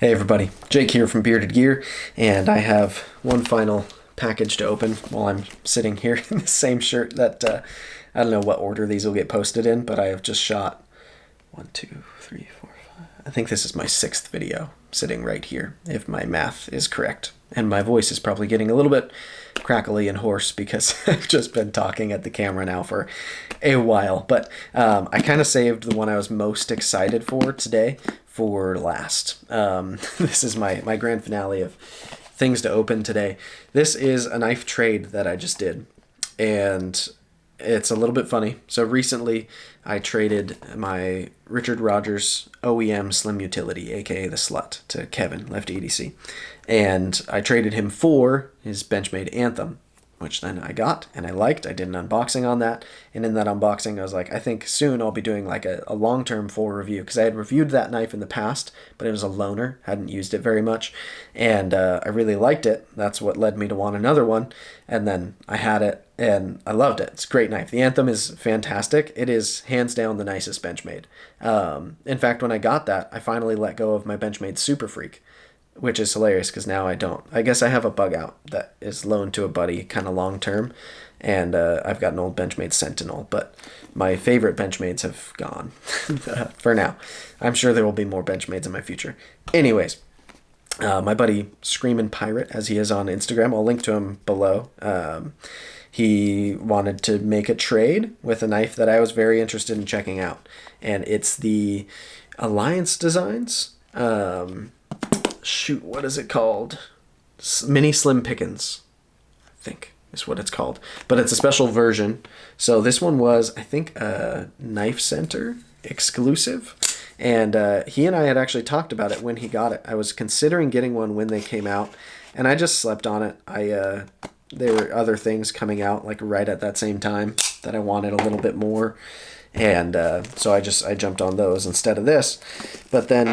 Hey everybody, Jake here from Bearded Gear, and I have one final package to open while I'm sitting here in the same shirt that, I don't know what order these will get posted in, but I have just shot 1, 2, 3, 4, 5. I think this is my 6th video sitting right here, if my math is correct. And my voice is probably getting a little bit crackly and hoarse because I've just been talking at the camera now for a while. But I kind of saved the one I was most excited for today for last. This is my grand finale of things to open today. This is a knife trade that I just did, and it's a little bit funny. So recently I traded my Richard Rogers OEM Slim Utility, aka the Slut, to Kevin, Lefty EDC. And I traded him for his Benchmade Anthem, which then I got and I liked. I did an unboxing on that. And in that unboxing, I was like, I think soon I'll be doing like a long-term full review, because I had reviewed that knife in the past, but it was a loaner, hadn't used it very much. And I really liked it. That's what led me to want another one. And then I had it and I loved it. It's a great knife. The Anthem is fantastic. It is hands down the nicest Benchmade. In fact, when I got that, I finally let go of my Benchmade Super Freak, which is hilarious because now I don't. I guess I have a bug out that is loaned to a buddy kind of long term, and I've got an old Benchmade Sentinel, but my favorite Benchmades have gone for now. I'm sure there will be more Benchmades in my future. Anyways, my buddy Screamin' Pirate, as he is on Instagram, I'll link to him below. He wanted to make a trade with a knife that I was very interested in checking out, and it's the Alliance Designs. Shoot, what is it called? Mini Slim Pickins, I think is what it's called. But it's a special version. So this one was, I think, a KnifeCenter Exclusive. And he and I had actually talked about it when he got it. I was considering getting one when they came out, and I just slept on it. There were other things coming out like right at that same time that I wanted a little bit more. And so I jumped on those instead of this. But then...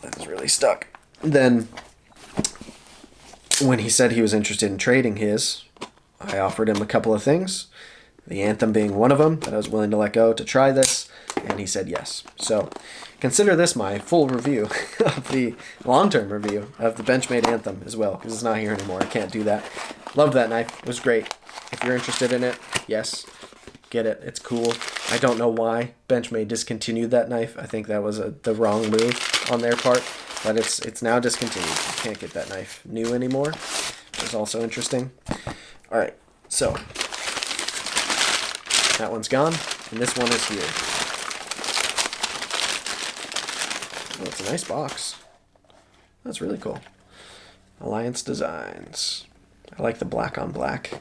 that was really stuck. Then, when he said he was interested in trading his, I offered him a couple of things, the Anthem being one of them, that I was willing to let go to try this, and he said yes. So, consider this my full review of the long-term review of the Benchmade Anthem as well, because it's not here anymore. I can't do that. Loved that knife. It was great. If you're interested in it, yes, get it. It's cool. I don't know why Benchmade discontinued that knife. I think that was the wrong move on their part, but it's now discontinued. You can't get that knife new anymore, which is also interesting. All right, so that one's gone, and this one is here. Oh, it's a nice box. That's really cool. Alliance Designs. I like the black on black.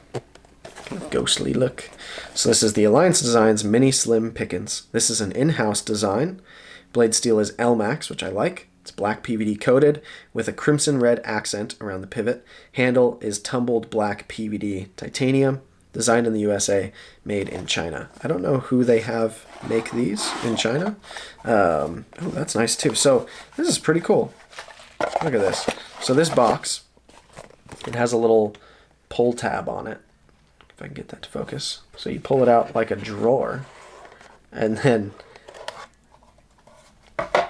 Kind of ghostly look. So this is the Alliance Designs Mini Slim Pickins. This is an in-house design. Blade steel is L-Max, which I like. It's black PVD coated with a crimson red accent around the pivot. Handle is tumbled black PVD titanium. Designed in the USA, made in China. I don't know who they have make these in China. Oh, that's nice too. So this is pretty cool. Look at this. So this box, it has a little pull tab on it. If I can get that to focus. So you pull it out like a drawer, and then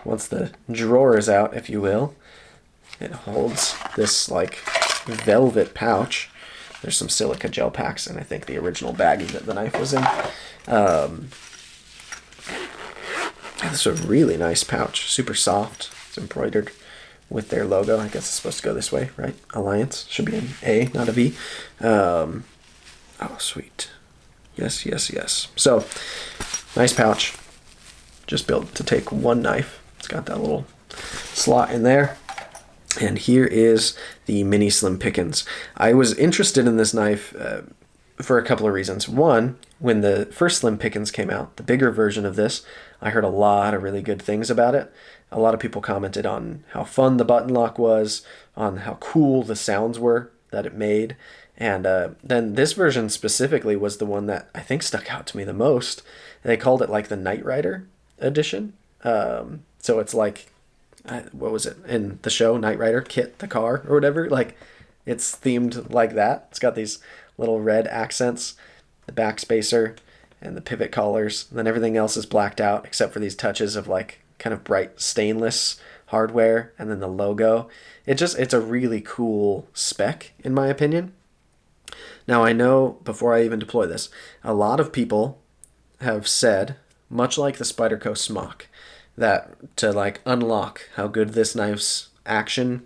once the drawer is out, if you will, it holds this like velvet pouch. There's some silica gel packs, and I think the original baggie that the knife was in. This is a really nice pouch, super soft. It's embroidered with their logo. I guess it's supposed to go this way, right? Alliance should be an A, not a V. Oh, sweet. Yes, yes, yes. So, nice pouch. Just built to take one knife. It's got that little slot in there. And here is the Mini Slim Pickins. I was interested in this knife for a couple of reasons. One, when the first Slim Pickins came out, the bigger version of this, I heard a lot of really good things about it. A lot of people commented on how fun the button lock was, on how cool the sounds were that it made. And then this version specifically was the one that I think stuck out to me the most. They called it like the KnightRider edition. So it's like, what was it in the show, KnightRider, Kit the car or whatever? Like, it's themed like that. It's got these little red accents, the back spacer, and the pivot collars. And then everything else is blacked out except for these touches of like kind of bright stainless hardware and then the logo. It's a really cool spec in my opinion. Now I know before I even deploy this, a lot of people have said, much like the Spyderco Smock, that to like unlock how good this knife's action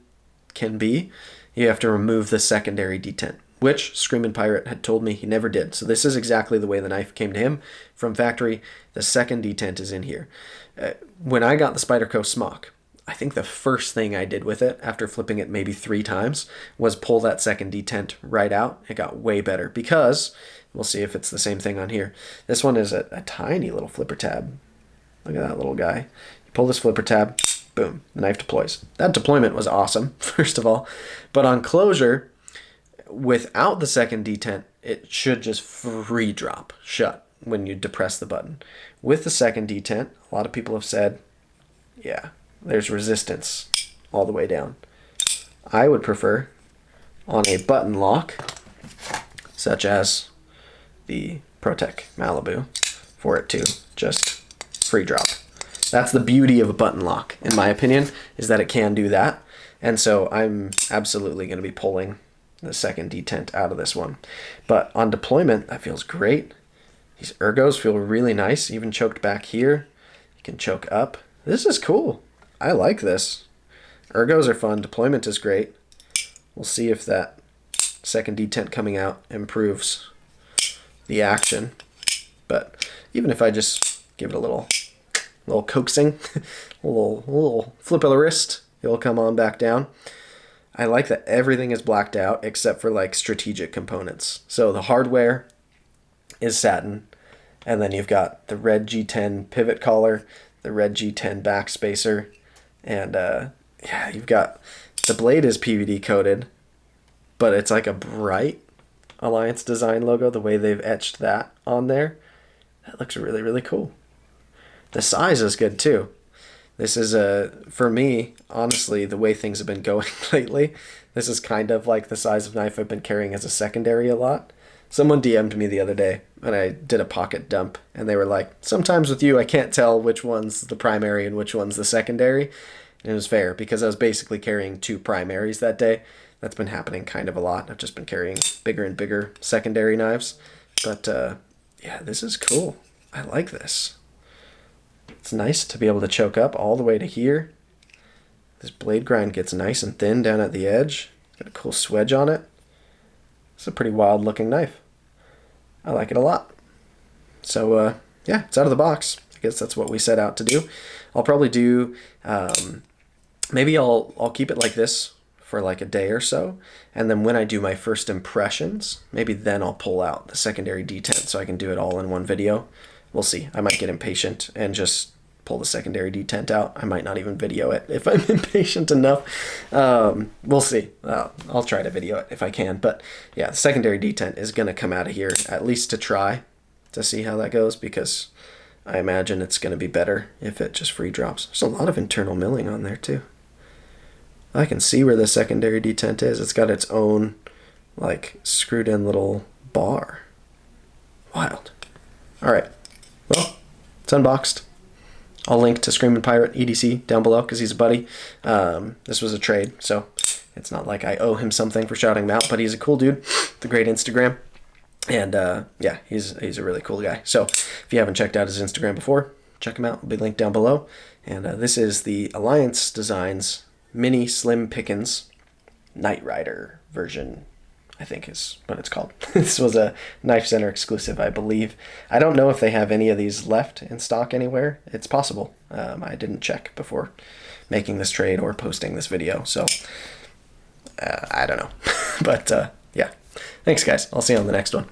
can be, you have to remove the secondary detent, which Screamin' Pirate had told me he never did. So this is exactly the way the knife came to him from factory. The second detent is in here. When I got the Spyderco Smock, I think the first thing I did with it, after flipping it maybe 3 times, was pull that second detent right out. It got way better because, we'll see if it's the same thing on here. This one is a tiny little flipper tab. Look at that little guy. You pull this flipper tab, boom, the knife deploys. That deployment was awesome, first of all. But on closure, without the second detent, it should just free drop shut when you depress the button. With the second detent, a lot of people have said, yeah, there's resistance all the way down. I would prefer on a button lock, such as the ProTech Malibu, for it to just free drop. That's the beauty of a button lock, in my opinion, is that it can do that. And so I'm absolutely going to be pulling the second detent out of this one. But on deployment, that feels great. These ergos feel really nice, even choked back here. You can choke up. This is cool. I like this. Ergos are fun. Deployment is great. We'll see if that second detent coming out improves the action. But even if I just give it a little coaxing, a little flip of the wrist, it'll come on back down. I like that everything is blacked out except for like strategic components. So the hardware is satin, and then you've got the red G10 pivot collar, the red G10 backspacer, and yeah, you've got the blade is PVD coated, but it's like a bright Alliance Design logo, the way they've etched that on there. That looks really, really cool. The size is good too. This is for me, honestly, the way things have been going lately, this is kind of like the size of knife I've been carrying as a secondary a lot. Someone DM'd me the other day when I did a pocket dump, and they were like, sometimes with you I can't tell which one's the primary and which one's the secondary. And it was fair, because I was basically carrying 2 primaries that day. That's been happening kind of a lot. I've just been carrying bigger and bigger secondary knives. But yeah, this is cool. I like this. It's nice to be able to choke up all the way to here. This blade grind gets nice and thin down at the edge. Got a cool swedge on it. It's a pretty wild looking knife. I like it a lot. So yeah, it's out of the box. I guess that's what we set out to do. I'll probably do, maybe I'll keep it like this for like a day or so, and then when I do my first impressions, maybe then I'll pull out the secondary detent so I can do it all in one video. We'll see. I might get impatient and just pull the secondary detent out. I might not even video it if I'm impatient enough. We'll see. I'll try to video it if I can. But yeah, the secondary detent is going to come out of here, at least to try to see how that goes, because I imagine it's going to be better if it just free drops. There's a lot of internal milling on there too. I can see where the secondary detent is. It's got its own like screwed in little bar. Wild. All right. Well, it's unboxed. I'll link to Screamin' Pirate EDC down below because he's a buddy. This was a trade, so it's not like I owe him something for shouting him out, but he's a cool dude with a great Instagram. And yeah, he's a really cool guy. So if you haven't checked out his Instagram before, check him out. It'll be linked down below. And this is the Alliance Designs Mini Slim Pickins KnightRider version, I think is what it's called. This was a KnifeCenter exclusive, I believe. I don't know if they have any of these left in stock anywhere. It's possible. I didn't check before making this trade or posting this video, so I don't know. But yeah, thanks guys. I'll see you on the next one.